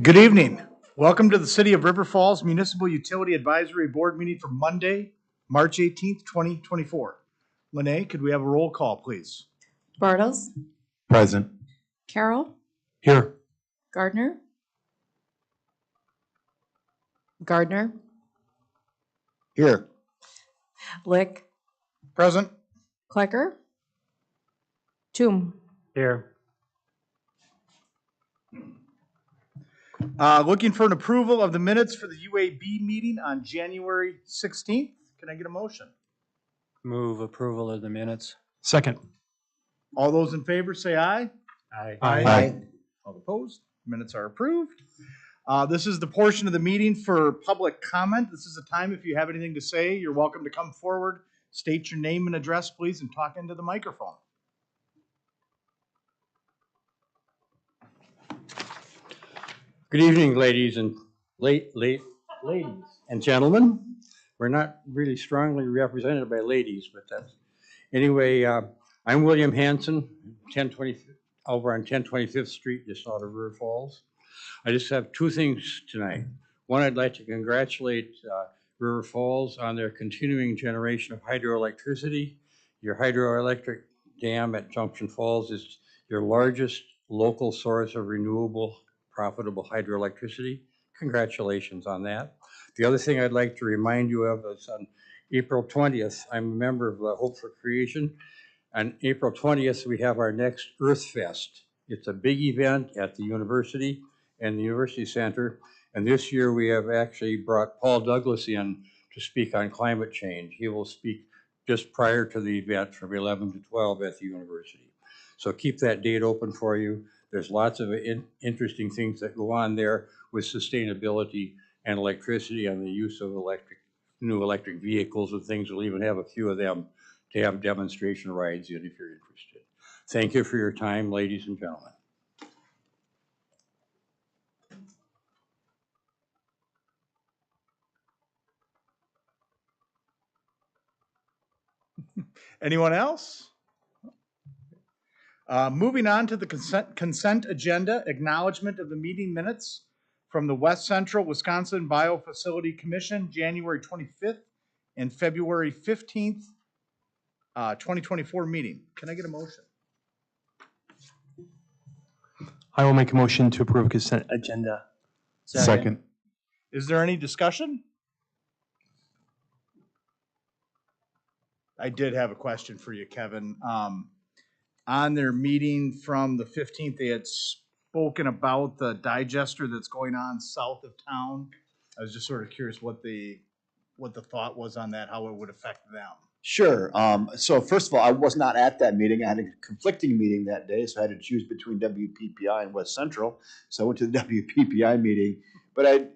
Good evening. Welcome to the City of River Falls Municipal Utility Advisory Board meeting for Monday, March 18th, 2024. Lene, could we have a roll call, please? Bartles, Present. Carroll, Here. Gardner, Here. Lick, Present. Klecker, Toom. Here. Looking for an approval of the minutes for the UAB meeting on January 16th. Can I get a motion? Move approval of the minutes. Second. All those in favor say aye. Aye. All opposed? Minutes are approved. This is the portion of the meeting for public comment. This is a time if you have anything to say, you're welcome to come forward, state your name and address, please, and talk into the microphone. Good evening, ladies and gentlemen. We're not really strongly represented by ladies, but that's anyway. I'm William Hanson, over on 1025th Street, just out of River Falls. I just have two things tonight. One, I'd like to congratulate River Falls on their continuing generation of hydroelectricity. Your hydroelectric dam at Junction Falls is your largest local source of renewable, profitable hydroelectricity. Congratulations on that. The other thing I'd like to remind you of is on April 20th, I'm a member of the Hope for Creation. On April 20th, we have our next Earth Fest. It's a big event at the university and the University Center. And this year we have actually brought Paul Douglas in to speak on climate change. He will speak just prior to the event from 11 to 12 at the university. So keep that date open for you. There's lots of interesting things that go on there with sustainability and electricity and the use of new electric vehicles and things. We'll even have a few of them to have demonstration rides in if you're interested. Thank you for your time, ladies and gentlemen. Anyone else? Moving on to the consent agenda, acknowledgement of the meeting minutes from the West Central Wisconsin Biofacility Commission, January 25th and February 15th, 2024 meeting. Can I get a motion? I will make a motion to approve consent agenda. Second. Is there any discussion? I did have a question for you, Kevin. On their meeting from the 15th, they had spoken about the digester that's going on south of town. I was just sort of curious what the thought was on that, how it would affect them. Sure. So first of all, I was not at that meeting. I had a conflicting meeting that day, so I had to choose between WPPI and West Central. So I went to the WPPI meeting, but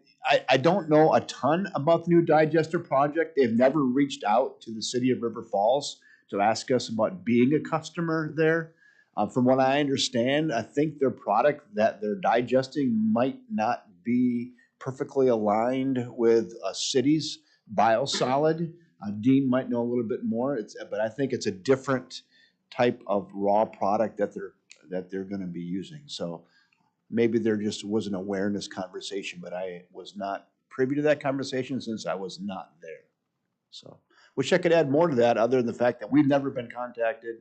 I don't know a ton about the new digester project. They've never reached out to the city of River Falls to ask us about being a customer there. From what I understand, I think their product that they're digesting might not be perfectly aligned with a city's biosolid. Dean might know a little bit more, but I think it's a different type of raw product that they're going to be using. So maybe there just was an awareness conversation, but I was not privy to that conversation since I was not there. So wish I could add more to that other than the fact that we've never been contacted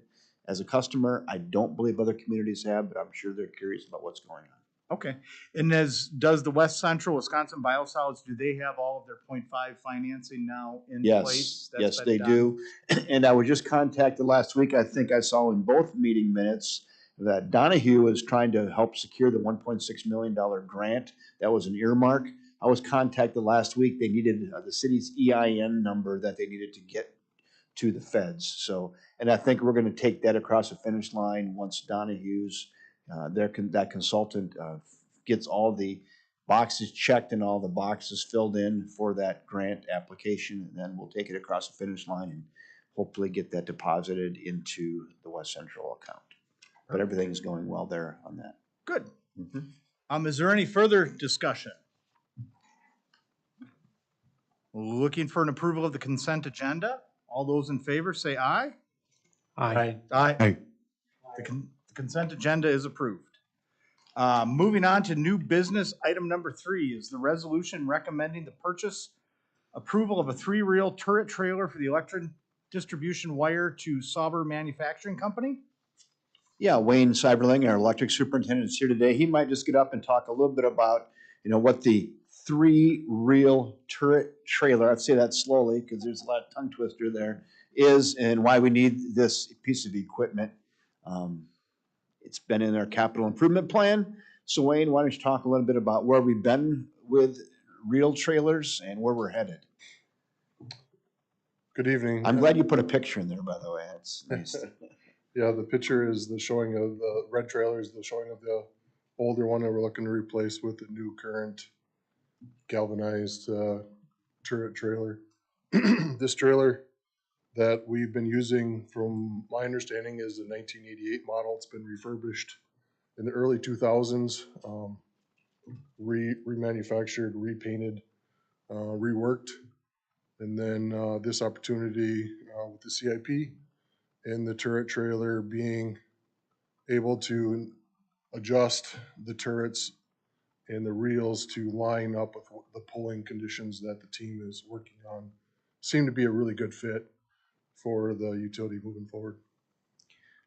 as a customer. I don't believe other communities have, but I'm sure they're curious about what's going on. Okay. And does the West Central Wisconsin Biosolids, do they have all of their 0.5 financing now in place? Yes, they do. And I was just contacted last week. I think I saw in both meeting minutes that Donahue is trying to help secure the $1.6 million grant. That was an earmark. I was contacted last week. They needed the city's EIN number that they needed to get to the feds. So, and I think we're going to take that across the finish line once Donahue's that consultant gets all the boxes checked and all the boxes filled in for that grant application, and then we'll take it across the finish line and hopefully get that deposited into the West Central account. But everything's going well there on that. Good. Is there any further discussion? Looking for an approval of the consent agenda. All those in favor say aye. Aye. Aye. The consent agenda is approved. Moving on to new business, item number 3 is the resolution recommending the purchase approval of a 3-reel turret trailer for the electric distribution wire to Sauber Manufacturing Company. Yeah, Wayne Cyberling, our electric superintendent, is here today. He might just get up and talk a little bit about, what the 3-reel turret trailer, I'd say that slowly because there's a lot of tongue twister there, is and why we need this piece of equipment. It's been in our capital improvement plan. So Wayne, why don't you talk a little bit about where we've been with reel trailers and where we're headed? Good evening. I'm glad you put a picture in there, by the way. That's nice. Yeah, the picture is the showing of the red trailer is the showing of the older one that we're looking to replace with the new current galvanized turret trailer. This trailer that we've been using, from my understanding, is the 1988 model. It's been refurbished in the early 2000s, remanufactured, repainted, reworked. And then this opportunity with the CIP and the turret trailer being able to adjust the turrets and the reels to line up with the pulling conditions that the team is working on seem to be a really good fit for the utility moving forward.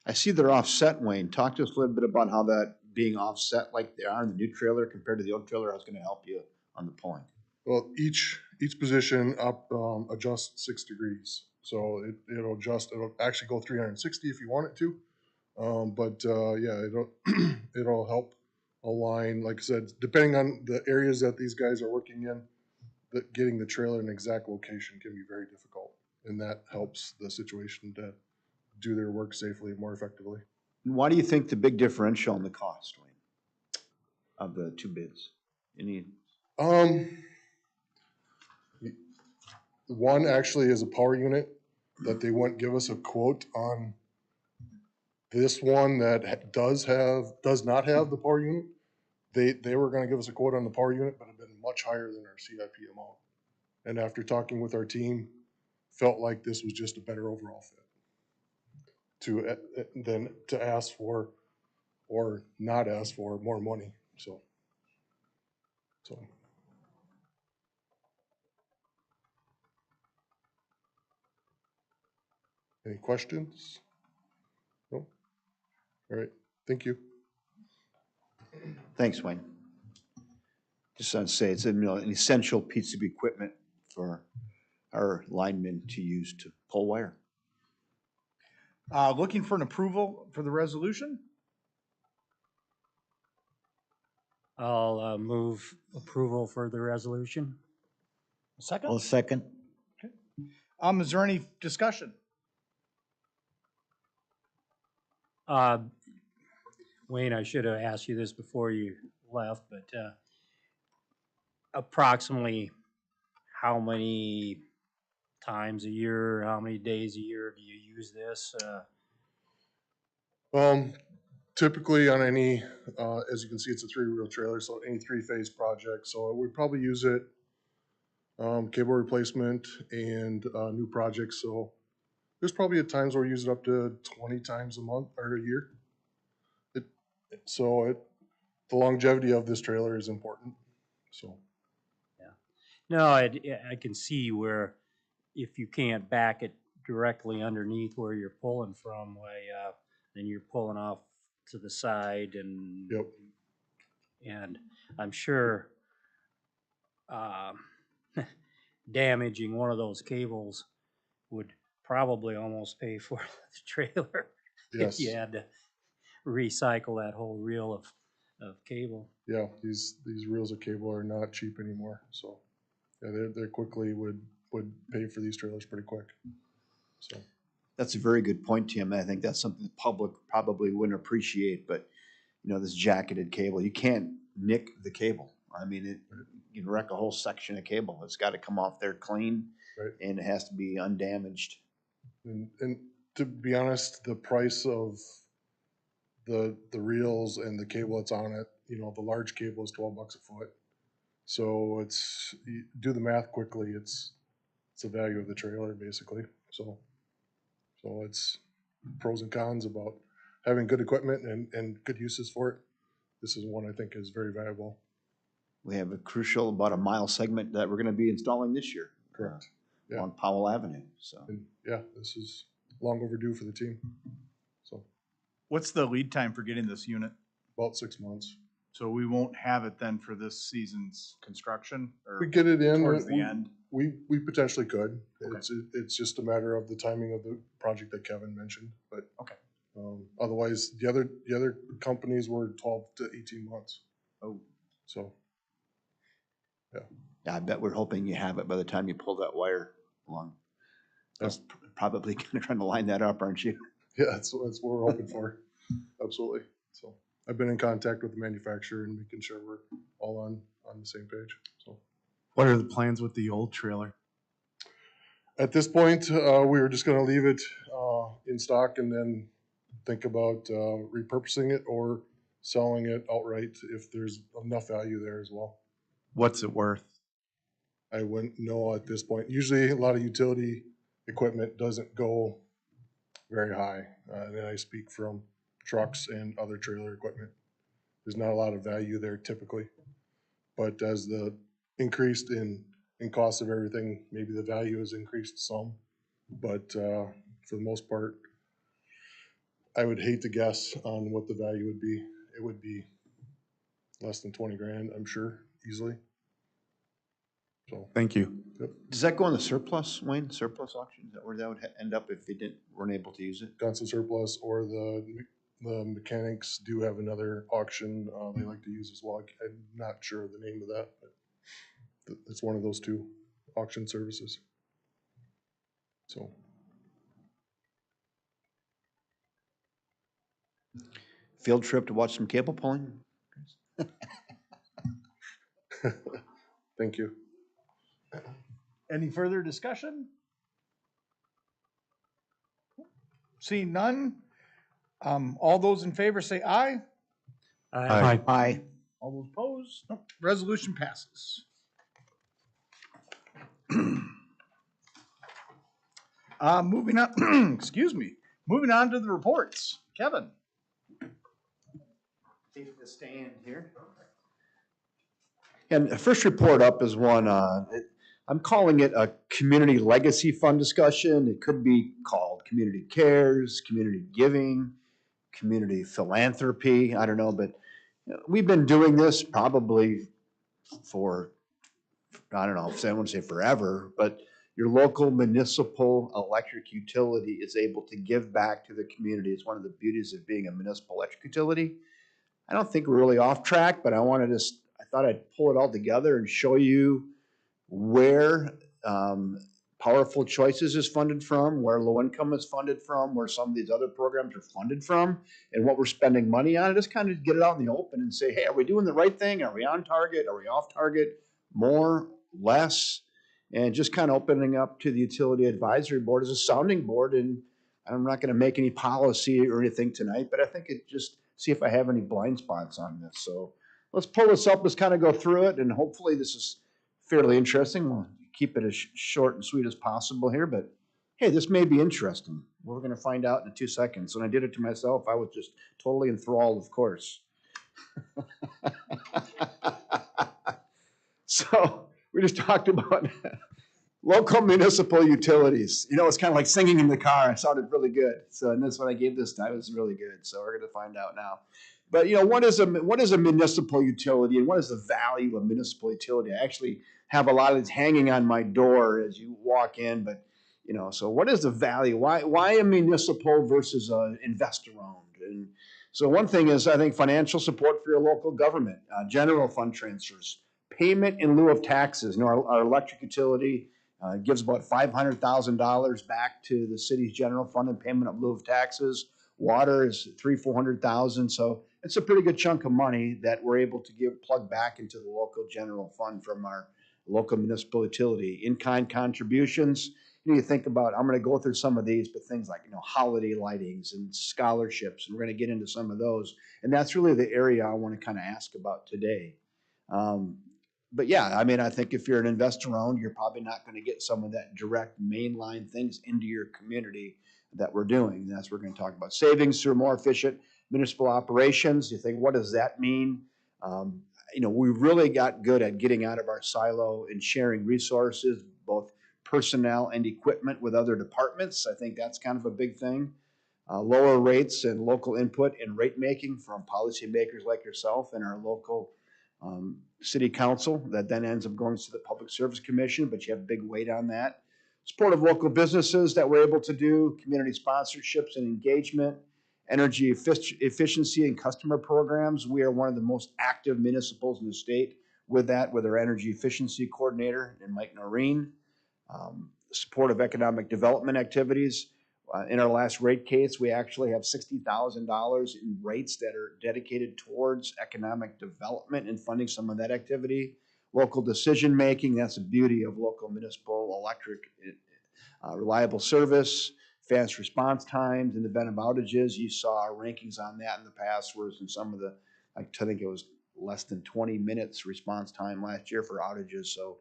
I see they're offset, Wayne. Talk to us a little bit about how that being offset like they are in the new trailer compared to the old trailer, how it's gonna help you on the pulling. Well, each position up adjusts 6 degrees. So it'll adjust, it'll actually go 360 if you want it to. Yeah, it'll help align, like I said, depending on the areas that these guys are working in, that getting the trailer in an exact location can be very difficult. And that helps the situation to do their work safely and more effectively. And why do you think the big differential in the cost, Wayne, of the two bids? Any? One actually is a power unit that they wouldn't give us a quote on. This one that does not have the power unit, they were going to give us a quote on the power unit, but it had been much higher than our CIP amount. And after talking with our team, felt like this was just a better overall fit than to ask for or not ask for more money. So. Any questions? No? All right. Thank you. Thanks, Wayne. Just want to say it's an essential piece of equipment for our linemen to use to pull wire. Looking for an approval for the resolution? I'll move approval for the resolution. A second? I'll second. Is there any discussion? Wayne, I should have asked you this before you left, but approximately how many times a year, how many days a year do you use this? Typically on any, as you can see, it's a 3-wheel trailer, so any 3-phase project. So we'd probably use it, cable replacement and new projects. So there's probably at times where we use it up to 20 times a month or a year. The longevity of this trailer is important. So. Yeah. No, I can see where if you can't back it directly underneath where you're pulling from, then you're pulling off to the side and. Yep. And I'm sure damaging one of those cables would probably almost pay for the trailer. Yes. If you had to recycle that whole reel of cable. Yeah, these reels of cable are not cheap anymore. So yeah, they quickly would pay for these trailers pretty quick. So That's a very good point, Tim. I think that's something the public probably wouldn't appreciate, but this jacketed cable, you can't nick the cable. I mean, you can wreck a whole section of cable. It's got to come off there clean, right. And it has to be undamaged. And to be honest, the price of the reels and the cable that's on it, the large cable is $12 a foot. So you do the math quickly. It's the value of the trailer basically. So it's pros and cons about having good equipment and good uses for it. this is one I think is very valuable. We have a crucial about a mile segment that we're gonna be installing this year. Correct. Yeah. On Powell Avenue, so. And yeah, this is long overdue for the team. So What's the lead time for getting this unit? about 6 months. So we won't have it then for this season's construction or We get it in. towards the end? We potentially could. Okay. It's just a matter of the timing of the project that Kevin mentioned, but. Okay. Otherwise, the other companies were 12 to 18 months. Oh, So, Yeah, I bet we're hoping you have it by the time you pull that wire along. That's probably gonna try to line that up, aren't you? yeah, that's what we're hoping for. Absolutely. So I've been in contact with the manufacturer and making sure we're all on the same page. So What are the plans with the old trailer? at this point, we were just gonna leave it in stock and then think about repurposing it or selling it outright if there's enough value there as well. What's it worth? I wouldn't know at this point. Usually a lot of utility equipment doesn't go very high. And I speak from trucks and other trailer equipment. There's not a lot of value there typically. But as the increased in cost of everything, maybe the value has increased some. But for the most part, I would hate to guess on what the value would be. It would be less than 20 grand, I'm sure, easily. So, Thank you. Does that go in the surplus, Wayne, surplus auction? Is that where that would end up if they weren't able to use it? constant surplus, or the mechanics do have another auction they like to use as well. I'm not sure of the name of that, but it's one of those two auction services. So, Field trip to watch some cable pulling? thank you. any further discussion? Seeing none, all those in favor say aye. Aye. Aye. All those opposed? Nope. Resolution passes. Moving on, excuse me, moving on to the reports. Kevin. Safe to stand here. And the first report up is one, I'm calling it a community legacy fund discussion. It could be called community cares, community giving, community philanthropy. I don't know, but we've been doing this probably for, I don't know, I wouldn't say forever, but your local municipal electric utility is able to give back to the community. It's one of the beauties of being a municipal electric utility. I don't think we're really off track, but I thought I'd pull it all together and show you where Powerful Choices is funded from, where low income is funded from, where some of these other programs are funded from, and what we're spending money on. Just kind of get it out in the open and say, hey, are we doing the right thing? Are we on target? Are we off target? More, less? And just kind of opening up to the Utility Advisory Board as a sounding board. And I'm not going to make any policy or anything tonight, but I think it just see if I have any blind spots on this. So let's pull this up, let's kind of go through it, and hopefully this is fairly interesting. We'll keep it as short and sweet as possible here, but hey, this may be interesting. We're going to find out in 2 seconds. When I did it to myself, I was just totally enthralled, of course. So we just talked about local municipal utilities. You know, it's kind of like singing in the car. It sounded really good. So, and that's what I gave this time. It was really good. So we're going to find out now. But, you know, what is a municipal utility and what is the value of municipal utility? I actually have a lot of these hanging on my door as you walk in. But, you know, so what is the value? Why a municipal versus an investor owned? And so one thing is, I think, financial support for your local government, general fund transfers, payment in lieu of taxes. You know, our electric utility gives about $500,000 back to the city's general fund in payment of lieu of taxes. Water is $300,000-400,000. So it's a pretty good chunk of money that we're able to plug back into the local general fund from our local municipal utility. In-kind contributions. You think about, I'm going to go through some of these, but things like, you know, holiday lightings and scholarships, and we're going to get into some of those. And that's really the area I want to kind of ask about today. But yeah, I mean, I think if you're an investor owned, you're probably not going to get some of that direct mainline things into your community that we're doing. And that's what we're going to talk about. Savings through more efficient municipal operations. You think, what does that mean? We really got good at getting out of our silo and sharing resources, both personnel and equipment with other departments. I think that's kind of a big thing. Lower rates and local input in rate making from policymakers like yourself and our local city council that then ends up going to the Public Service Commission, but you have big weight on that. Support of local businesses that we're able to do, community sponsorships and engagement, energy efficiency and customer programs. We are one of the most active municipals in the state with that, with our energy efficiency coordinator and Mike Noreen. Support of economic development activities. In our last rate case, we actually have $60,000 in rates that are dedicated towards economic development and funding some of that activity. Local decision making, that's the beauty of local municipal electric reliable service, fast response times in the event of outages. You saw our rankings on that in the past, whereas in some of the, I think it was less than 20 minutes response time last year for outages. So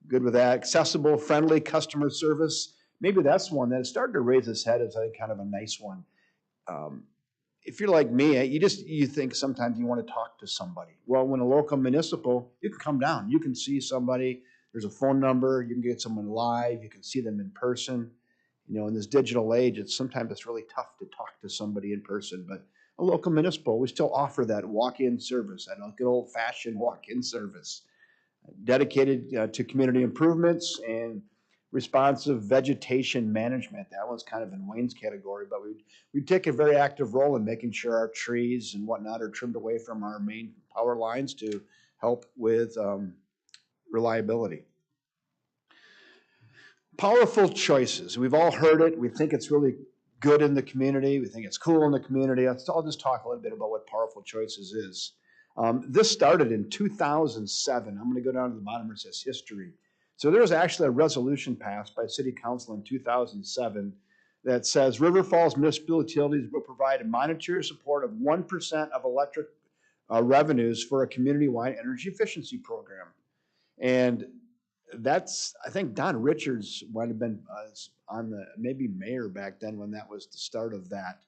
good with that. Accessible, friendly customer service. Maybe that's one that is starting to raise its head as kind of a nice one. If you're like me, you think sometimes you want to talk to somebody. Well, when a local municipal, you can come down, you can see somebody. There's a phone number, you can get someone live, you can see them in person. In this digital age, sometimes it's really tough to talk to somebody in person, but a local municipal, we still offer that walk-in service, that good old-fashioned walk-in service, dedicated to community improvements and responsive vegetation management. That one's kind of in Wayne's category, but we take a very active role in making sure our trees and whatnot are trimmed away from our main power lines to help with reliability. Powerful choices. We've all heard it. We think it's really good in the community. We think it's cool in the community. I'll just talk a little bit about what powerful choices is. This started in 2007. I'm going to go down to the bottom where it says history. So there was actually a resolution passed by City Council in 2007 that says River Falls Municipal Utilities will provide a monetary support of 1% of electric revenues for a community-wide energy efficiency program. And that's, I think Don Richards might have been on the, maybe mayor back then when that was the start of that.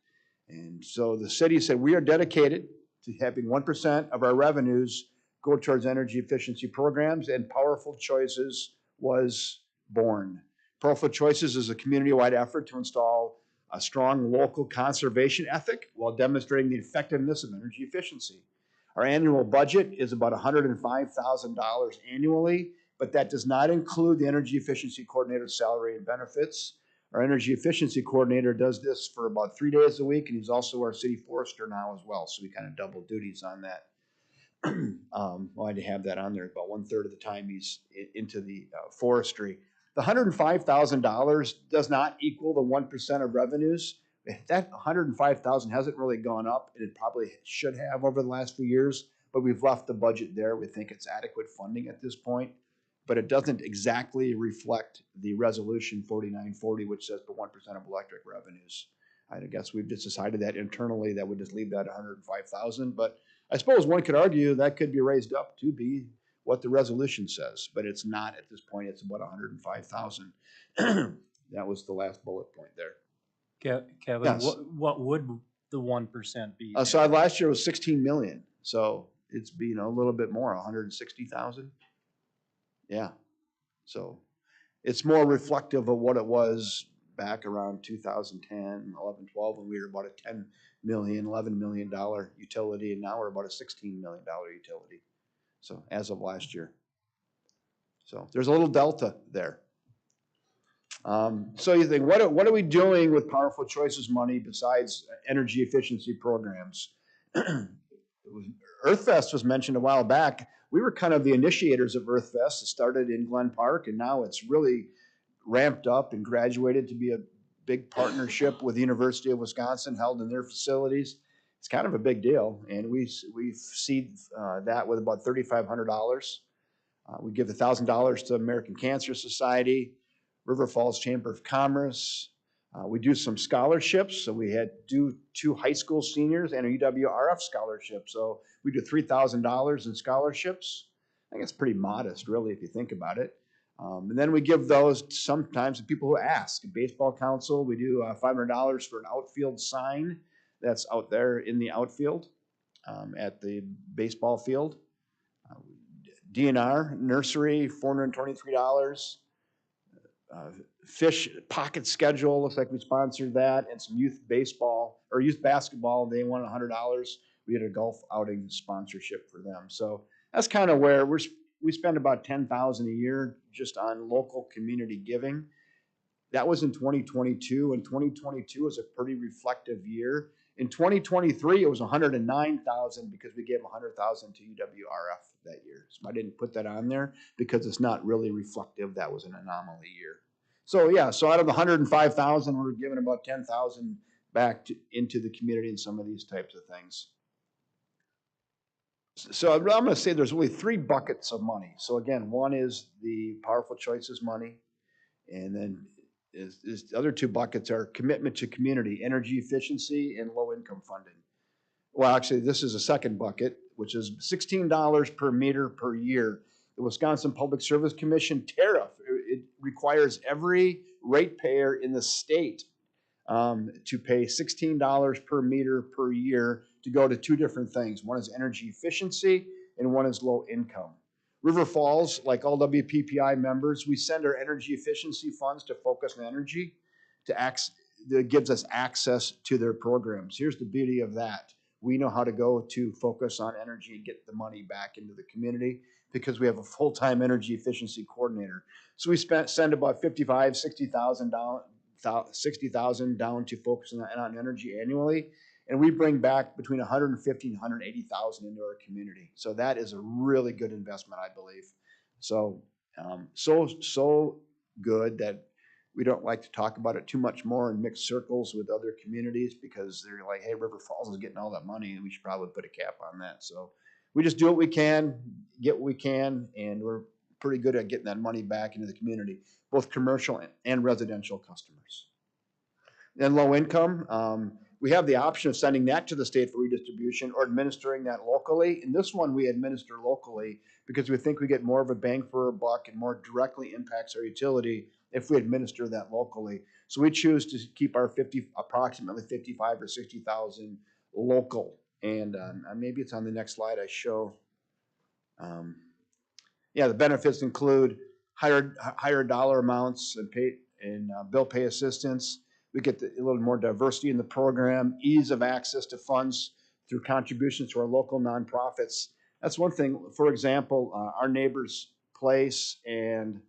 And so the city said, we are dedicated to having 1% of our revenues go towards energy efficiency programs, and Powerful Choices was born. Powerful Choices is a community-wide effort to install a strong local conservation ethic while demonstrating the effectiveness of energy efficiency. Our annual budget is about $105,000 annually, but that does not include the energy efficiency coordinator's salary and benefits. Our energy efficiency coordinator does this for about 3 days a week, and he's also our city forester now as well, so we kind of double duties on that. Well, I'd have that on there. About 1/3 of the time he's into the forestry. The $105,000 does not equal the 1% of revenues. That $105,000 hasn't really gone up, and it probably should have over the last few years, but we've left the budget there. We think it's adequate funding at this point, but it doesn't exactly reflect the resolution 4940, which says the 1% of electric revenues. I guess we've just decided that internally that would just leave that 105,000, but I suppose one could argue that could be raised up to be what the resolution says, but it's not at this point. It's about 105,000. That was the last bullet point there. Kevin, Yes. what would the 1% be? So last year was 16 million. So it's been a little bit more, 160,000. Yeah. So it's more reflective of what it was back around 2010, 11, 12, when we were about a $10 million, $11 million utility, and now we're about a $16 million utility. So as of last year. So there's a little delta there. So you think, what are we doing with Powerful Choices money besides energy efficiency programs? EarthFest was mentioned a while back. We were kind of the initiators of EarthFest. It started in Glen Park, and now it's really ramped up and graduated to be a big partnership with the University of Wisconsin held in their facilities. It's kind of a big deal, and we seed that with about $3,500. We give $1,000 to American Cancer Society, River Falls Chamber of Commerce. We do some scholarships, so we had two high school seniors and a UWRF scholarship. So we do $3,000 in scholarships. I think it's pretty modest, really, if you think about it. And then we give those sometimes to people who ask. Baseball Council, we do $500 for an outfield sign. that's out there in the outfield at the baseball field. DNR nursery, $423. Fish pocket schedule, looks like we sponsored that, and some youth baseball or youth basketball. They won $100. We had a golf outing sponsorship for them. So that's kind of where we spend about $10,000 a year just on local community giving. That was in 2022, and 2022 was a pretty reflective year. In 2023, it was $109,000 because we gave $100,000 to UWRF that year. So I didn't put that on there because it's not really reflective. That was an anomaly year. So yeah, so out of the 105,000, we're giving about 10,000 back into the community in some of these types of things. So I'm going to say there's really 3 buckets of money. So again, one is the Powerful Choices money, and then the other 2 buckets are commitment to community, energy efficiency, and low income funding. Well, actually, this is a second bucket, which is $16 per meter per year. The Wisconsin Public Service Commission tariff, it requires every ratepayer in the state to pay $16 per meter per year to go to 2 different things. One is energy efficiency and one is low income. River Falls, like all WPPI members, we send our energy efficiency funds to Focus on Energy that gives us access to their programs. Here's the beauty of that. We know how to go to Focus on Energy and get the money back into the community because we have a full-time energy efficiency coordinator. So we send about $60,000 down to Focus on Energy annually, and we bring back between $150,000 and $180,000 into our community. So that is a really good investment, I believe. So so good that we don't like to talk about it too much more in mixed circles with other communities because they're like, hey, River Falls is getting all that money and we should probably put a cap on that. So we just do what we can, get what we can, and we're pretty good at getting that money back into the community, both commercial and residential customers. Then low income, we have the option of sending that to the state for redistribution or administering that locally. In this one, we administer locally because we think we get more of a bang for our buck and more directly impacts our utility if we administer that locally. So we choose to keep our approximately 55 or 60,000 local. And maybe it's on the next slide I show. Yeah, the benefits include higher dollar amounts and bill pay assistance. We get a little more diversity in the program, ease of access to funds through contributions to our local nonprofits. That's one thing. For example, our Neighbor's Place and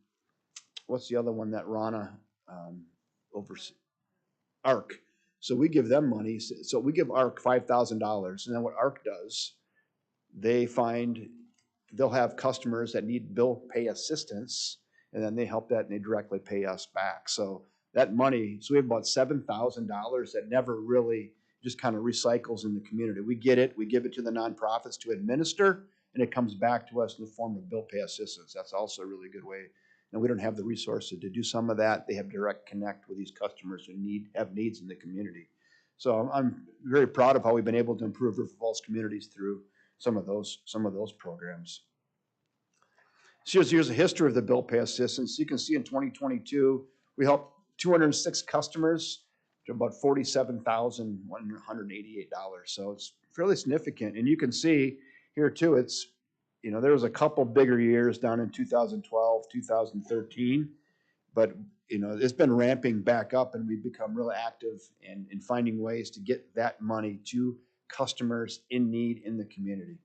what's the other one that Rana oversees? ARC. So we give them money. So we give ARC $5,000, and then what ARC does, they'll have customers that need bill pay assistance, and then they help that and they directly pay us back. So that money, so we have about $7,000 that never really just kind of recycles in the community. We get it, we give it to the nonprofits to administer, and it comes back to us in the form of bill pay assistance. That's also a really good way. And we don't have the resources to do some of that. They have direct connect with these customers who have needs in the community. So I'm very proud of how we've been able to improve River Falls communities through some of those programs. So here's a history of the bill pay assistance. You can see in 2022, we helped 206 customers to about $47,188. So it's fairly significant. And you can see here too, there was a couple bigger years down in 2012, 2013, but it's been ramping back up and we've become really active in finding ways to get that money to customers in need in the community.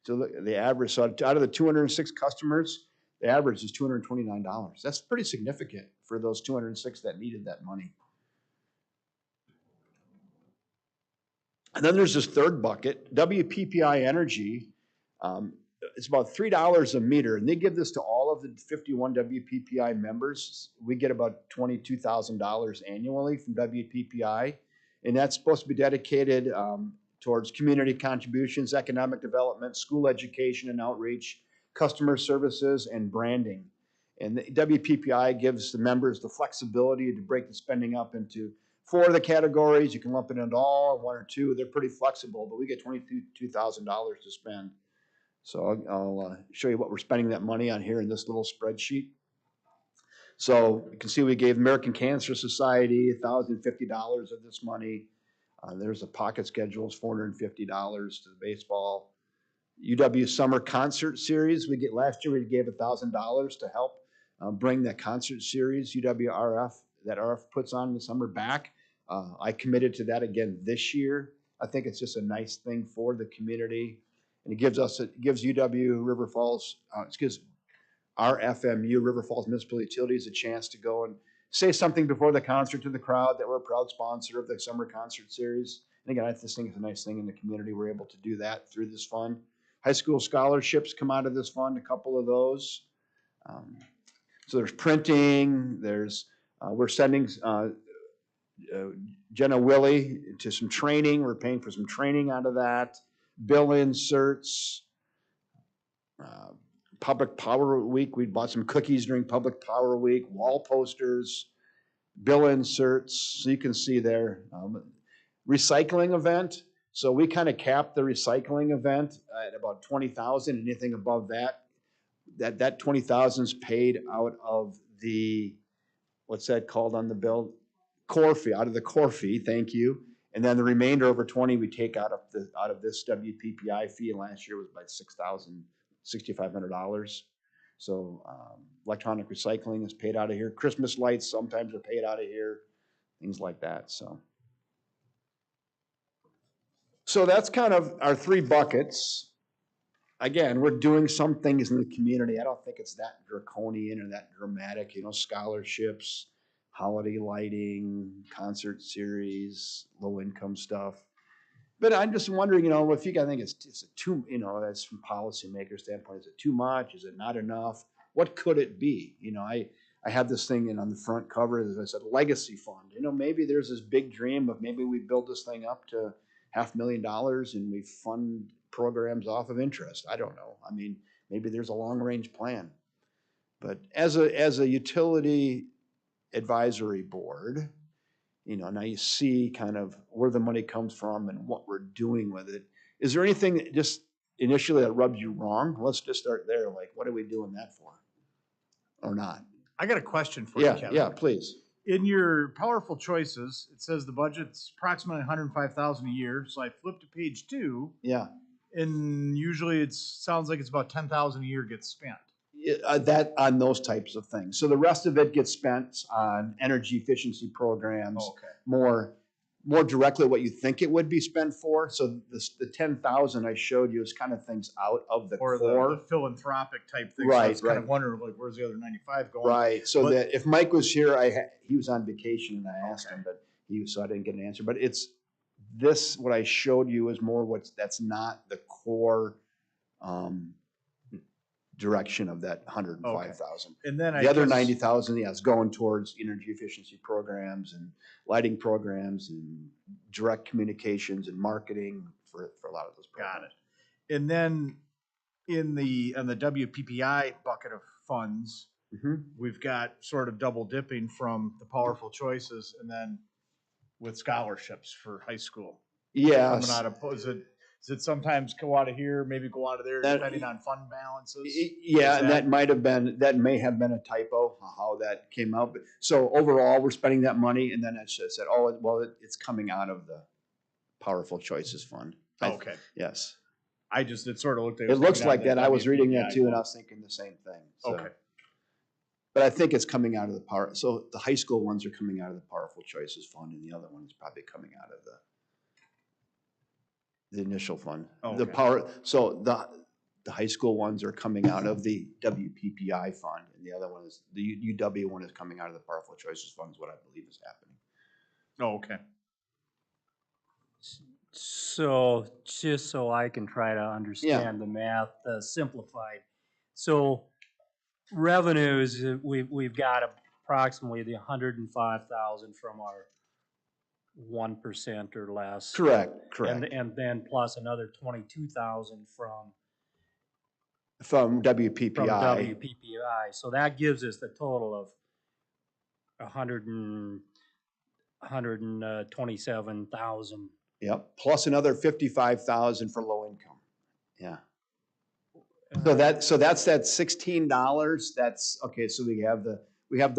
So look, the average, so out of the 206 customers, the average is $229. That's pretty significant for those 206 that needed that money. And then there's this third bucket, WPPI Energy. It's about $3 a meter, and they give this to all of the 51 WPPI members. We get about $22,000 annually from WPPI, and that's supposed to be dedicated towards community contributions, economic development, school education and outreach, customer services, and branding. And the WPPI gives the members the flexibility to break the spending up into 4 of the categories. You can lump it into all, 1 or 2. They're pretty flexible, but we get $22,000 to spend. So I'll show you what we're spending that money on here in this little spreadsheet. So you can see we gave American Cancer Society $1,050 of this money. There's a pocket schedule, it's $450 to the baseball. UW Summer Concert Series, last year we gave $1,000 to help bring that concert series UWRF that RF puts on in the summer back. I committed to that again this year. I think it's just a nice thing for the community, and it gives UW River Falls, gives our FMU River Falls Municipal Utilities a chance to go and say something before the concert to the crowd that we're a proud sponsor of the summer concert series. And again, I just think it's a nice thing in the community. We're able to do that through this fund. High school scholarships come out of this fund, a couple of those. So there's printing, we're sending Jenna Willie to some training. We're paying for some training out of that. Bill inserts, Public Power Week. We bought some cookies during Public Power Week, wall posters, bill inserts. So you can see there. Recycling event. So we kind of capped the recycling event at about 20,000. Anything above that 20,000 is paid out of the, what's that called on the bill? Core fee, out of the core fee, thank you. And then the remainder over 20 we take out of this WPPI fee. And last year was about $6,500. So electronic recycling is paid out of here. Christmas lights sometimes are paid out of here, things like that. So that's kind of our three buckets. Again, we're doing some things in the community. I don't think it's that draconian or that dramatic, scholarships, holiday lighting, concert series, low income stuff. But I'm just wondering, if you guys think it's too, that's from policymaker standpoint, is it too much? Is it not enough? What could it be? I have this thing on the front cover, as I said, legacy fund. Maybe there's this big dream of maybe we build this thing up to $500,000 and we fund programs off of interest. I don't know. Maybe there's a long range plan. But as a utility advisory board, now you see kind of where the money comes from and what we're doing with it. Is there anything that just initially that rubs you wrong? Let's just start there. Like, what are we doing that for? Or not? I got a question for you, Kevin. Yeah, please. In your powerful choices, it says the budget's approximately $105,000 a year. So I flipped to page 2. Yeah. And usually it sounds like it's about $10,000 a year gets spent. That on those types of things. So the rest of it gets spent on energy efficiency programs, more directly what you think it would be spent for. So the 10,000 I showed you is kind of things out of the or core. The philanthropic type thing. Right, So I was kind right. of wondering, like, where's the other 95 going? Right. So But- that if Mike was here, he was on vacation and I asked Okay. him, but so I didn't get an answer. But it's this, what I showed you is more that's not the core direction of that 105,000. And then The other 90,000, is going towards energy efficiency programs and lighting programs and direct communications and marketing for a lot of those programs. Got it. And then on the WPPI bucket of funds, we've got sort of double dipping from the powerful choices and then with scholarships for high school. Yes. Coming out of, is it sometimes go out of here, maybe go out of there, depending on fund balances? Yeah, and that may have been a typo, how that came out. But so overall, we're spending that money, and then I said, it's coming out of the Powerful Choices Fund. Okay. Yes. It sort of looked like It looks like that. I was reading that too, and I was thinking the same thing. So. Okay. But I think it's coming out of the power. So the high school ones are coming out of the Powerful Choices Fund, and the other one is probably coming out of the initial fund. Okay. So the high school ones are coming out of the WPPI fund, and the other one is the UW one is coming out of the Powerful Choices Fund, is what I believe is happening. Oh, okay. So just so I can try to understand the math simplified. So revenues, we've got approximately the 105,000 from our 1% or less. Correct. And then plus another 22,000 from WPPI. From WPPI. So that gives us the total of 127,000. Yep. Plus another 55,000 for low income. Yeah. So that's that $16. That's okay. So we have the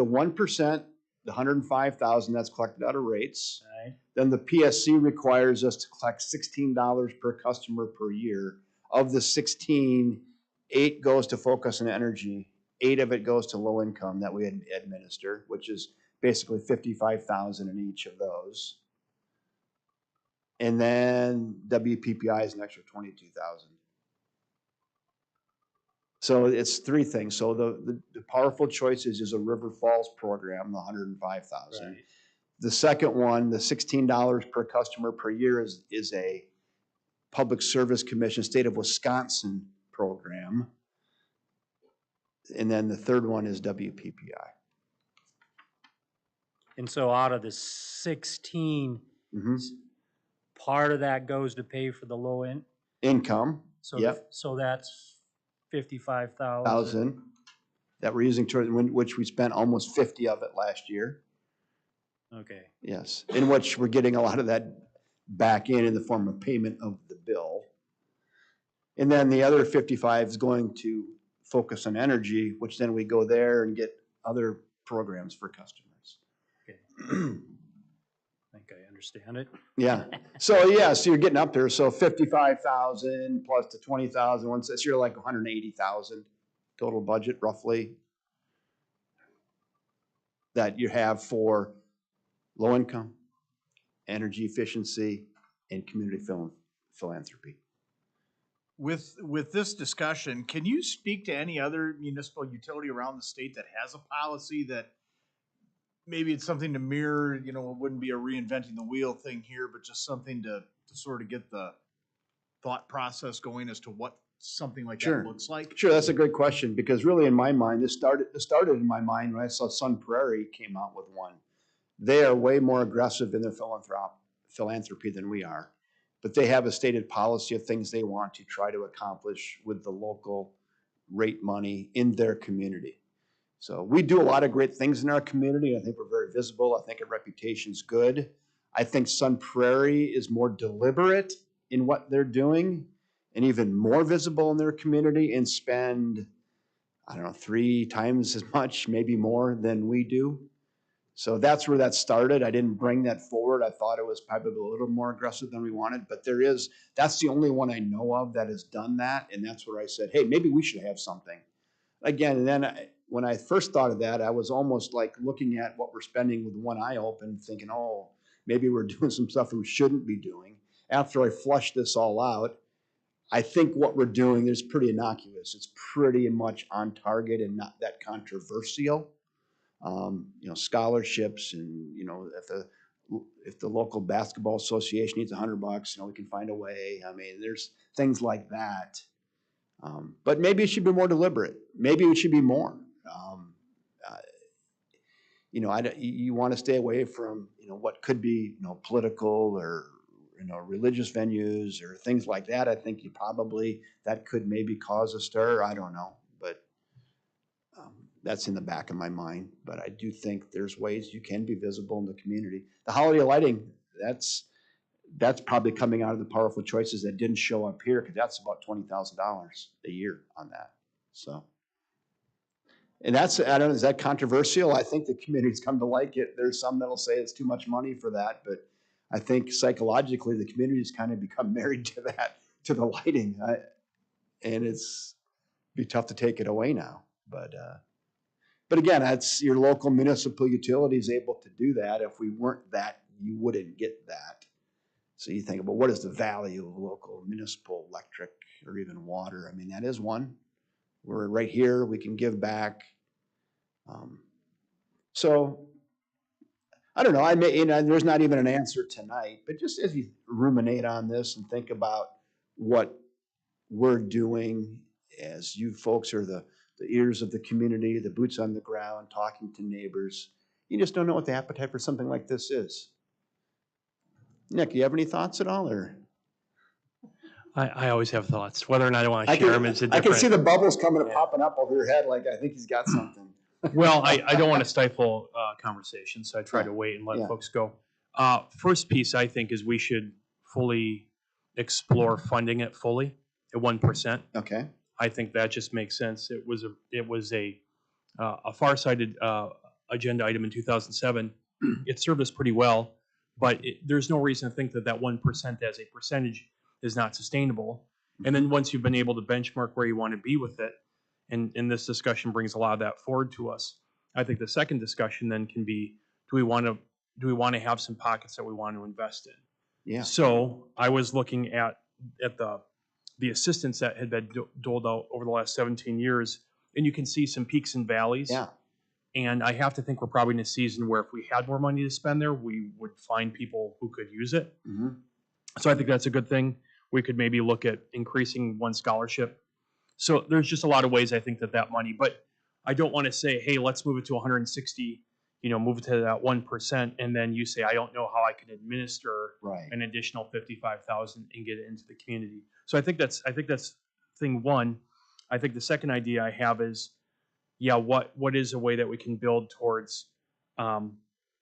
1%, the 105,000 that's collected out of rates. Right. Then the PSC requires us to collect $16 per customer per year. Of the 16, 8 goes to focus on energy. 8 of it goes to low income that we administer, which is basically 55,000 in each of those. And then WPPI is an extra 22,000. So it's 3 things. So the Powerful Choices is a River Falls program, the 105,000. Right. The second one, the $16 per customer per year is a Public Service Commission State of Wisconsin program. And then the third one is WPPI. And so out of the 16, Mm-hmm. part of that goes to pay for the low end. Income, So yep, so that's 55,000. 1,000 that we're using towards, which we spent almost 50 of it last year. Okay. Yes, in which we're getting a lot of that back in the form of payment of the bill. And then the other 55 is going to focus on energy, which then we go there and get other programs for customers. Okay. I think I understand it. Yeah. So yeah, so you're getting up there. So 55,000 plus the 20,000 once this year, like 180,000 total budget roughly that you have for low income, energy efficiency, and community philanthropy. With this discussion, can you speak to any other municipal utility around the state that has a policy that maybe it's something to mirror, it wouldn't be a reinventing the wheel thing here, but just something to sort of get the thought process going as to what something like Sure. that looks like? Sure, that's a great question because really in my mind, this started in my mind when I saw Sun Prairie came out with one. They are way more aggressive in their philanthropy than we are, but they have a stated policy of things they want to try to accomplish with the local rate money in their community. So we do a lot of great things in our community. I think we're very visible. I think our reputation's good. I think Sun Prairie is more deliberate in what they're doing and even more visible in their community and spend, 3 times as much, maybe more than we do. So that's where that started. I didn't bring that forward. I thought it was probably a little more aggressive than we wanted, but that's the only one I know of that has done that. And that's where I said, hey, maybe we should have something. Again, and then when I first thought of that, I was almost like looking at what we're spending with one eye open, thinking, oh, maybe we're doing some stuff we shouldn't be doing. After I flushed this all out, I think what we're doing is pretty innocuous. It's pretty much on target and not that controversial. Scholarships and, if the local basketball association needs $100, we can find a way. I mean, there's things like that. But maybe it should be more deliberate. Maybe it should be more. You want to stay away from, what could be, political or, religious venues or things like that. I think that could maybe cause a stir. I don't know, but that's in the back of my mind. But I do think there's ways you can be visible in the community. The holiday lighting, that's probably coming out of the Powerful Choices that didn't show up here because that's about $20,000 a year on that. So, and I don't know, is that controversial? I think the community's come to like it. There's some that'll say it's too much money for that, but I think psychologically the community's kind of become married to that, to the lighting, and it's be tough to take it away now. But again, that's your local municipal utility is able to do that. If we weren't that, you wouldn't get that. So you think about what is the value of local municipal electric or even water? I mean, that is one. We're right here. We can give back. So I don't know. There's not even an answer tonight, but just as you ruminate on this and think about what we're doing as you folks are the ears of the community, the boots on the ground, talking to neighbors, you just don't know what the appetite for something like this is. Nick, you have any thoughts at all, or? I always have thoughts. Whether or not I want to share them is a different. I can see the bubbles coming and popping up over your head like I think he's got something. Well, I don't want to stifle conversation, so I try to wait and let Yeah. folks go. First piece, I think, is we should fully explore funding it fully at 1%. Okay. I think that just makes sense. It was a farsighted agenda item in 2007. It served us pretty well, but there's no reason to think that that 1% as a percentage is not sustainable. And then once you've been able to benchmark where you want to be with it, and this discussion brings a lot of that forward to us, I think the second discussion then can be, do we want to have some pockets that we want to invest in? Yeah. So I was looking at the assistance that had been doled out over the last 17 years, and you can see some peaks and valleys. Yeah. And I have to think we're probably in a season where if we had more money to spend there, we would find people who could use it. Mm-hmm. So I think that's a good thing. We could maybe look at increasing one scholarship. So there's just a lot of ways I think that money, but I don't want to say, hey, let's move it to 160, move it to that 1%. And then you say, I don't know how I can administer Right. an additional 55,000 and get it into the community. So I think that's thing one. I think the second idea I have is, what is a way that we can build towards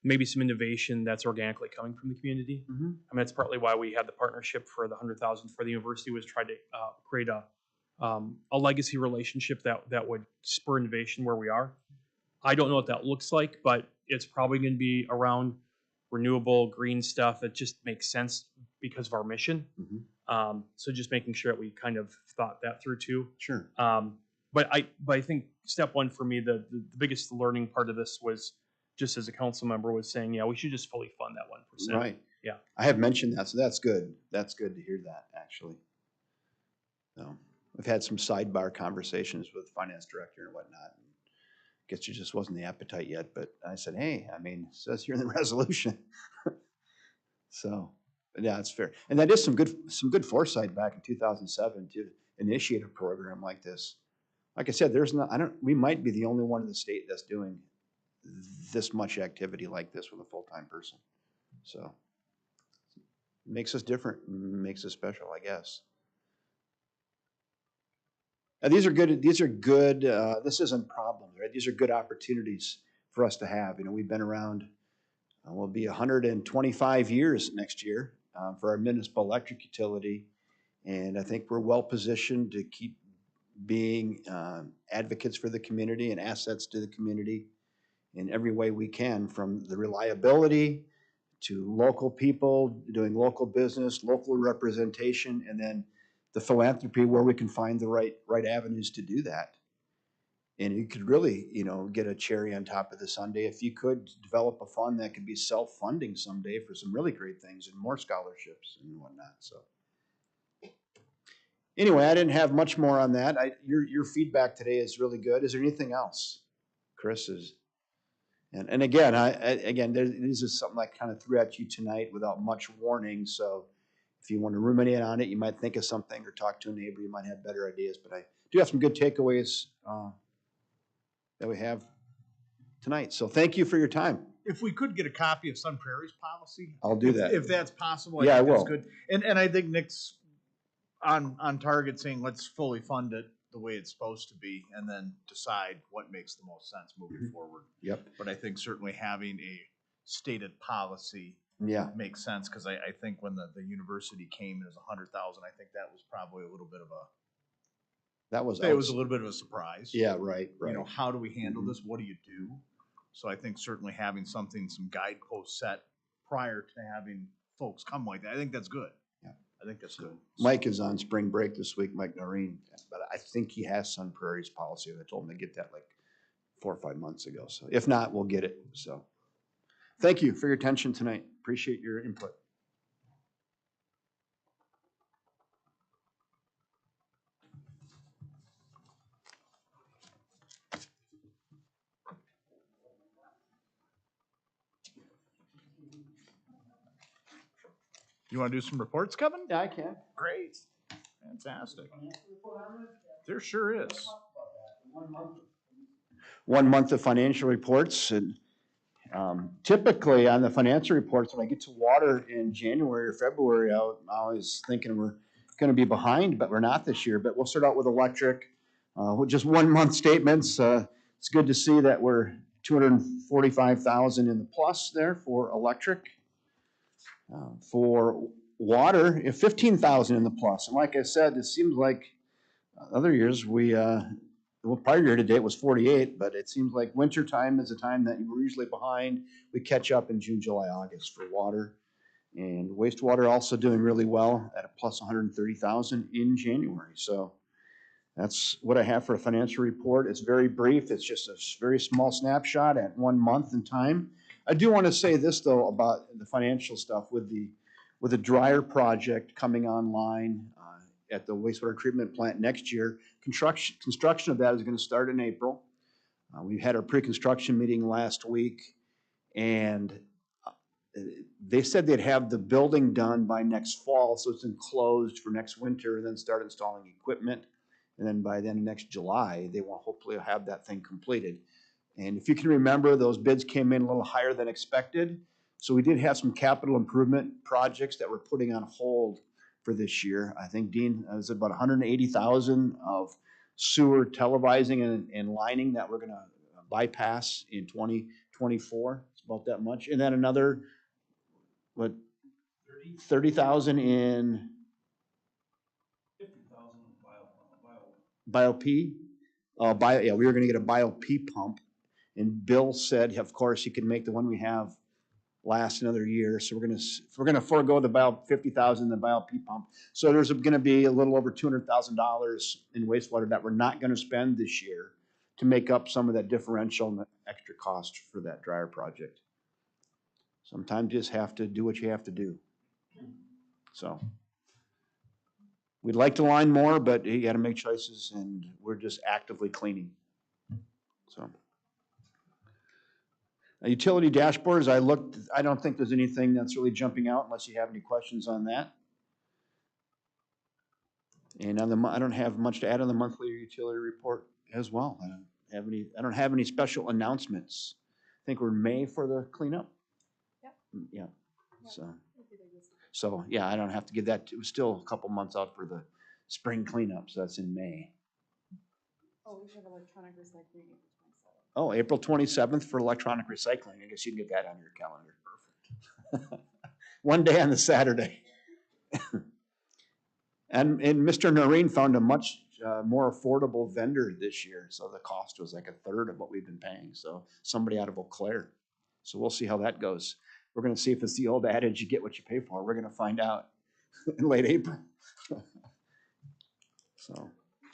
maybe some innovation that's organically coming from the community? Mm-hmm. I mean, that's partly why we had the partnership for the 100,000 for the university, was try to create a legacy relationship that would spur innovation where we are. I don't know what that looks like, but it's probably going to be around renewable green stuff that just makes sense because of our mission. Mm-hmm. So just making sure that we kind of thought that through too. Sure. But I think step one for me, the biggest learning part of this was, just as a council member, was saying, we should just fully fund that 1%. Right. Yeah. I have mentioned that, so that's good. That's good to hear that, actually. So we've had some sidebar conversations with the finance director and whatnot. Guess there just wasn't the appetite yet, but I said, hey, I mean, it says here in the resolution. So, but yeah, it's fair. And that is some good foresight back in 2007 to initiate a program like this. Like I said, we might be the only one in the state that's doing this much activity like this with a full-time person. So makes us different, makes us special, I guess. Now, these are good. This isn't problems, right? These are good opportunities for us to have. We've been around, we'll be 125 years next year for our municipal electric utility. And I think we're well positioned to keep being advocates for the community and assets to the community in every way we can, from the reliability to local people doing local business, local representation, and then the philanthropy where we can find the right avenues to do that. And you could really, get a cherry on top of the sundae if you could develop a fund that could be self-funding someday for some really great things and more scholarships and whatnot. So anyway, I didn't have much more on that. Your feedback today is really good. Is there anything else, Chris? And again, this is something I kind of threw at you tonight without much warning. So if you want to ruminate on it, you might think of something or talk to a neighbor, you might have better ideas. But I do have some good takeaways that we have tonight. So thank you for your time. If we could get a copy of Sun Prairie's policy. I'll do that. If that's possible. Yeah, I think that's will. good. And I think Nick's on target saying, let's fully fund it the way it's supposed to be, and then decide what makes the most sense moving forward. Yep. But I think certainly having a stated policy Yeah. makes sense, because I think when the university came, it was 100,000. I think that was probably a little bit of That was. it was a little bit of a surprise. Yeah. Right. How do we handle Mhm. this? What do you do? So I think certainly having some guideposts set prior to having folks come like that, I think that's good. Yeah. I think that's good. Mike is on spring break this week, Mike Noreen, but I think he has Sun Prairie's policy. I told him to get that like 4 or 5 months ago. So if not, we'll get it. So thank you for your attention tonight. Appreciate your input. You want to do some reports, Kevin? Yeah, I can. Great. Fantastic. There sure is. 1 month of financial reports, and typically on the financial reports, when I get to water in January or February, I'm always thinking we're going to be behind, but we're not this year. But we'll start out with electric, with just 1 month statements. It's good to see that we're 245,000 in the plus there for electric. For water, 15,000 in the plus. And like I said, it seems like other years the well, prior year to date was 48, but it seems like winter time is a time that we're usually behind. We catch up in June, July, August for water. And wastewater also doing really well at a plus 130,000 in January. So that's what I have for a financial report. It's very brief. It's just a very small snapshot at 1 month in time. I do want to say this though about the financial stuff with the dryer project coming online at the wastewater treatment plant next year. Construction of that is going to start in April. We had our pre-construction meeting last week, and they said they'd have the building done by next fall, so it's enclosed for next winter, and then start installing equipment. And then by then next July, they will hopefully have that thing completed. And if you can remember, those bids came in a little higher than expected. So we did have some capital improvement projects that we're putting on hold for this year. I think, Dean, it was about 180,000 of sewer televising and lining that we're gonna bypass in 2024. It's about that much. And then another, what, 30,000 in BioP? Yeah, we were gonna get a BioP pump, and Bill said, of course, he could make the one we have last another year, so we're gonna forego the 50,000, the BioP pump. So there's gonna be a little over $200,000 in wastewater that we're not gonna spend this year to make up some of that differential and the extra cost for that dryer project. Sometimes you just have to do what you have to do. So. We'd like to line more, but you gotta make choices, and we're just actively cleaning. So. Utility dashboards, I looked, I don't think there's anything that's really jumping out unless you have any questions on that. And on I don't have much to add on the monthly utility report as well. I don't have any special announcements. I think we're in May for the cleanup. Yep. Yeah, so yeah, I don't have to give that, it was still a couple months out for the spring cleanup, so that's in May. Oh, we have electronic recycling April 27th. Oh, April 27th for electronic recycling. I guess you can get that on your calendar. Perfect. One day on the Saturday. And Mr. Noreen found a much more affordable vendor this year. So the cost was like a third of what we've been paying. So somebody out of Eau Claire. So we'll see how that goes. We're going to see if it's the old adage, you get what you pay for. We're going to find out in late April. So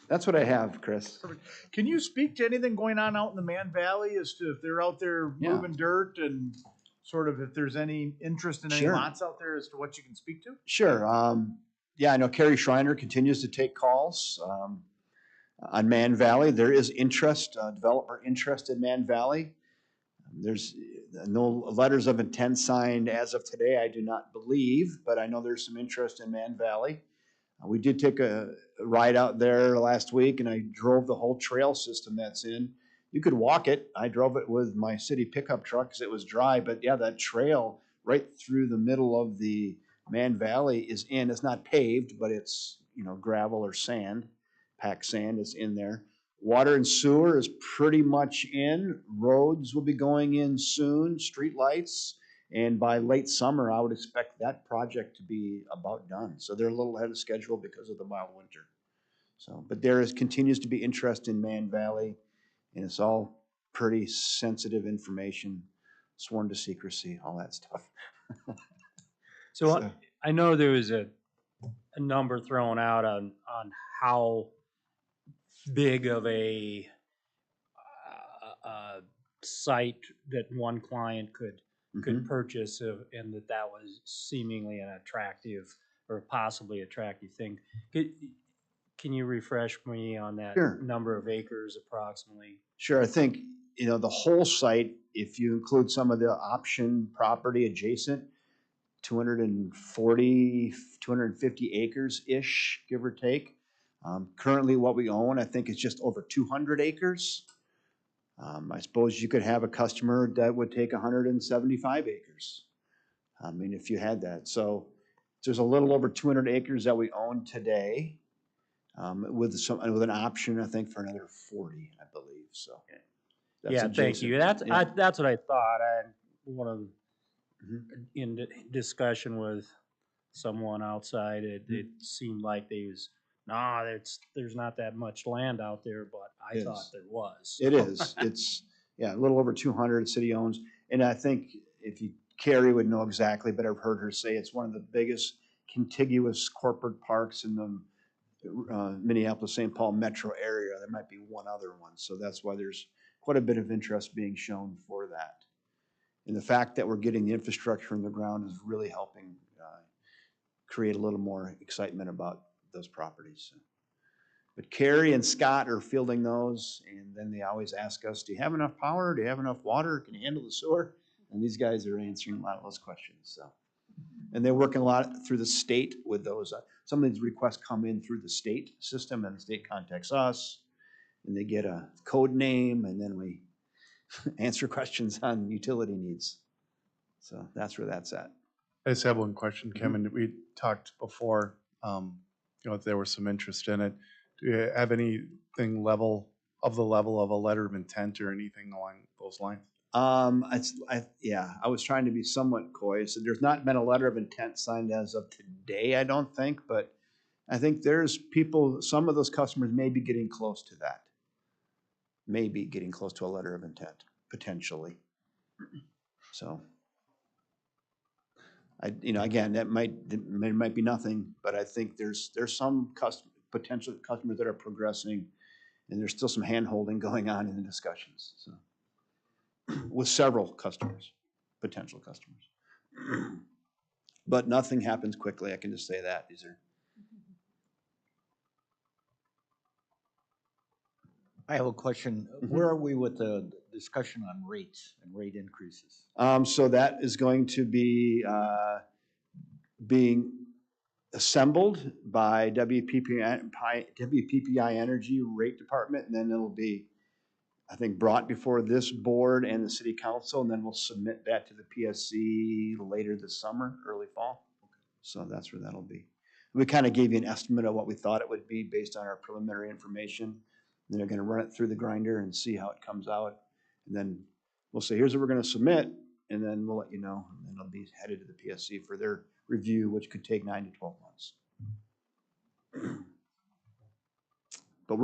that's what I have, Chris. Can you speak to anything going on out in the Man Valley as to if they're out there Yeah. moving dirt and sort of if there's any interest in any Sure. lots out there as to what you can speak to? Sure. Yeah, I know Carrie Schreiner continues to take calls on Man Valley. There is interest, developer interest in Man Valley. There's no letters of intent signed as of today, I do not believe, but I know there's some interest in Man Valley. We did take a ride out there last week, and I drove the whole trail system that's in. You could walk it. I drove it with my city pickup truck because it was dry, but yeah, that trail right through the middle of the Man Valley is in. It's not paved, but it's, gravel or sand, packed sand is in there. Water and sewer is pretty much in. Roads will be going in soon, street lights. And by late summer, I would expect that project to be about done. So they're a little ahead of schedule because of the mild winter. So, but there continues to be interest in Man Valley, and it's all pretty sensitive information, sworn to secrecy, all that stuff. So I know there was a number thrown out on how big of a site that one client could purchase, and that was seemingly an attractive or possibly attractive thing. Can you refresh me on that Sure. number of acres approximately? Sure, I think, the whole site, if you include some of the option property adjacent, 240, 250 acres-ish, give or take. Currently what we own, I think, is just over 200 acres. I suppose you could have a customer that would take 175 acres. I mean, if you had that. So there's a little over 200 acres that we own today, with an option, I think, for another 40, I believe, so. That's Yeah, thank adjacent. you. That's Yeah. that's what I thought. One of Mhm. in discussion with someone outside, it seemed like they was nah, there's not that much land out there, but I It thought is. there was. It is. It's, yeah, a little over 200 city owns. And I think if you, Carrie would know exactly, but I've heard her say it's one of the biggest contiguous corporate parks in the Minneapolis, St. Paul metro area. There might be one other one. So that's why there's quite a bit of interest being shown for that. And the fact that we're getting the infrastructure in the ground is really helping create a little more excitement about those properties. But Carrie and Scott are fielding those, and then they always ask us, do you have enough power? Do you have enough water? Can you handle the sewer? And these guys are answering a lot of those questions. So, and they're working a lot through the state with those. Some of these requests come in through the state system, and the state contacts us, and they get a code name, and then we answer questions on utility needs. So that's where that's at. I just have one question, Kevin. We talked before, if there was some interest in it. Do you have anything level of a letter of intent or anything along those lines? I was trying to be somewhat coy. So there's not been a letter of intent signed as of today, I don't think, but I think there's people, some of those customers may be getting close to that. Maybe getting close to a letter of intent, potentially. So, again, that might be nothing, but I think there's some potential customers that are progressing, and there's still some hand-holding going on in the discussions. So, with several customers, potential customers. But nothing happens quickly, I can just say that. These are. I have a question. Where are we with the discussion on rates and rate increases? So that is going to be being assembled by WPPI Energy Rate Department, and then it'll be, I think, brought before this board and the city council, and then we'll submit that to the PSC later this summer, early fall. So that's where that'll be. We kind of gave you an estimate of what we thought it would be based on our preliminary information. Then they're going to run it through the grinder and see how it comes out. And then we'll say, here's what we're going to submit, and then we'll let you know. And then it'll be headed to the PSC for their review, which could take 9 to 12 months. But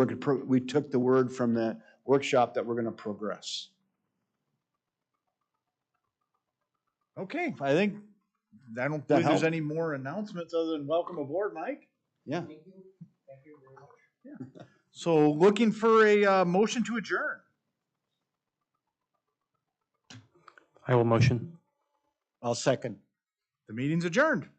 we took the word from the workshop that we're going to progress. Okay, I think, I don't believe help? there's any more announcements other than welcome aboard, Mike. Yeah. Thank you very much. Yeah. So looking for a motion to adjourn. I will motion. I'll second. The meeting's adjourned.